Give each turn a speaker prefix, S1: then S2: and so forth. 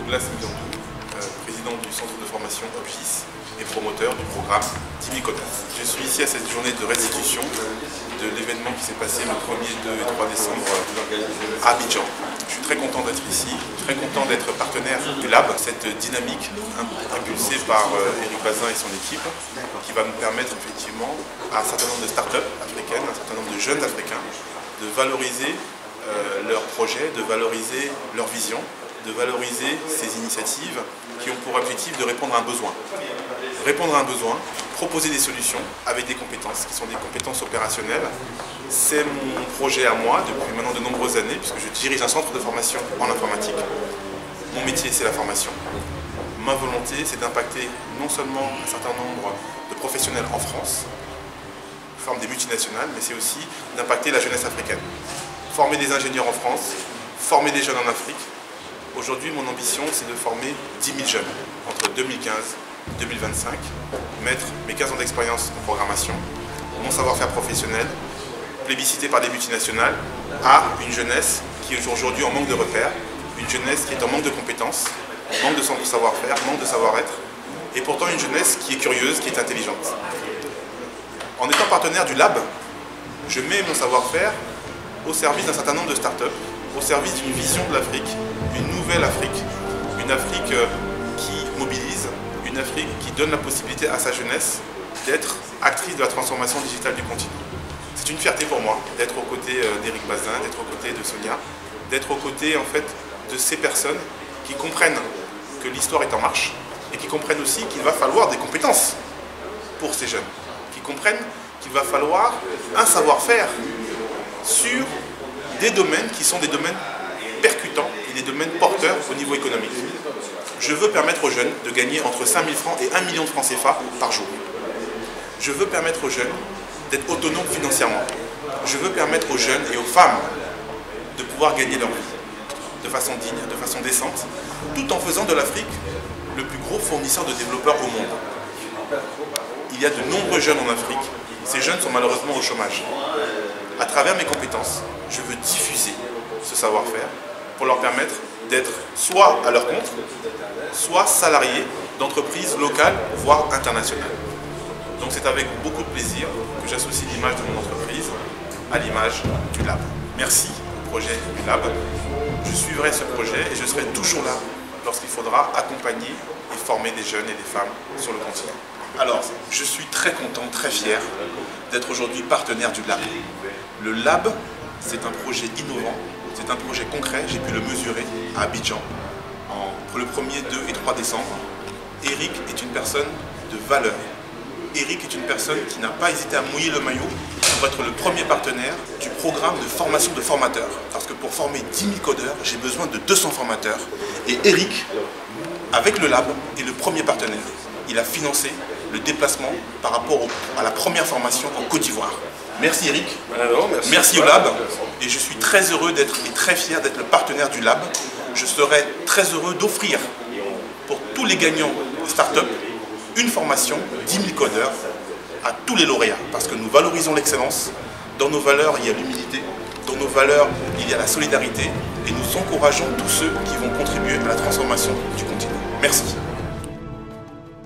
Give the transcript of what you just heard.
S1: Douglas Miyandou, président du centre de formation OPGIS et promoteur du programme 10 000 codeurs. Je suis ici à cette journée de restitution de l'événement qui s'est passé le 1er, 2 et 3 décembre à Abidjan. Je suis très content d'être ici, très content d'être partenaire du Lab, cette dynamique impulsée par Eric Bazin et son équipe, qui va nous permettre effectivement à un certain nombre de start-up africaines, un certain nombre de jeunes africains, de valoriser leurs projets, de valoriser leur vision, de valoriser ces initiatives qui ont pour objectif de répondre à un besoin. Répondre à un besoin, proposer des solutions avec des compétences qui sont des compétences opérationnelles. C'est mon projet à moi depuis maintenant de nombreuses années puisque je dirige un centre de formation en informatique. Mon métier, c'est la formation. Ma volonté, c'est d'impacter non seulement un certain nombre de professionnels en France, sous forme des multinationales, mais c'est aussi d'impacter la jeunesse africaine. Former des ingénieurs en France, former des jeunes en Afrique. Aujourd'hui, mon ambition, c'est de former 10 000 jeunes entre 2015 et 2025, mettre mes 15 ans d'expérience en programmation, mon savoir-faire professionnel, plébiscité par des multinationales, à une jeunesse qui est aujourd'hui en manque de repères, une jeunesse qui est en manque de compétences, manque de savoir-faire, manque de savoir-être, et pourtant une jeunesse qui est curieuse, qui est intelligente. En étant partenaire du Lab, je mets mon savoir-faire au service d'un certain nombre de start-up, au service d'une vision de l'Afrique, une nouvelle Afrique, une Afrique qui mobilise, une Afrique qui donne la possibilité à sa jeunesse d'être actrice de la transformation digitale du continent. C'est une fierté pour moi d'être aux côtés d'Eric Bazin, d'être aux côtés de Sonia, d'être aux côtés en fait de ces personnes qui comprennent que l'histoire est en marche et qui comprennent aussi qu'il va falloir des compétences pour ces jeunes, qui comprennent qu'il va falloir un savoir-faire sur des domaines qui sont des domaines percutants et des domaines porteurs au niveau économique. Je veux permettre aux jeunes de gagner entre 5 000 francs et 1 million de francs CFA par jour. Je veux permettre aux jeunes d'être autonomes financièrement. Je veux permettre aux jeunes et aux femmes de pouvoir gagner leur vie de façon digne, de façon décente, tout en faisant de l'Afrique le plus gros fournisseur de développeurs au monde. Il y a de nombreux jeunes en Afrique. Ces jeunes sont malheureusement au chômage. À travers mes compétences, je veux diffuser ce savoir-faire pour leur permettre d'être soit à leur compte, soit salariés d'entreprises locales, voire internationales. Donc c'est avec beaucoup de plaisir que j'associe l'image de mon entreprise à l'image du Lab. Merci au projet du Lab. Je suivrai ce projet et je serai toujours là lorsqu'il faudra accompagner et former des jeunes et des femmes sur le continent. Alors, je suis très content, très fier d'être aujourd'hui partenaire du Lab. Le Lab, c'est un projet innovant, c'est un projet concret, j'ai pu le mesurer à Abidjan pour le 1er, 2 et 3 décembre. Eric est une personne de valeur. Eric est une personne qui n'a pas hésité à mouiller le maillot pour être le premier partenaire du programme de formation de formateurs. Parce que pour former 10 000 codeurs, j'ai besoin de 200 formateurs. Et Eric, avec le Lab, est le premier partenaire. Il a financé le déplacement par rapport à la première formation en Côte d'Ivoire. Merci Eric, merci au Lab, et je suis très heureux et très fier d'être le partenaire du Lab. Je serai très heureux d'offrir pour tous les gagnants de start-up une formation 10 000 codeurs à tous les lauréats, parce que nous valorisons l'excellence. Dans nos valeurs, il y a l'humilité, dans nos valeurs, il y a la solidarité, et nous encourageons tous ceux qui vont contribuer à la transformation du continent. Merci.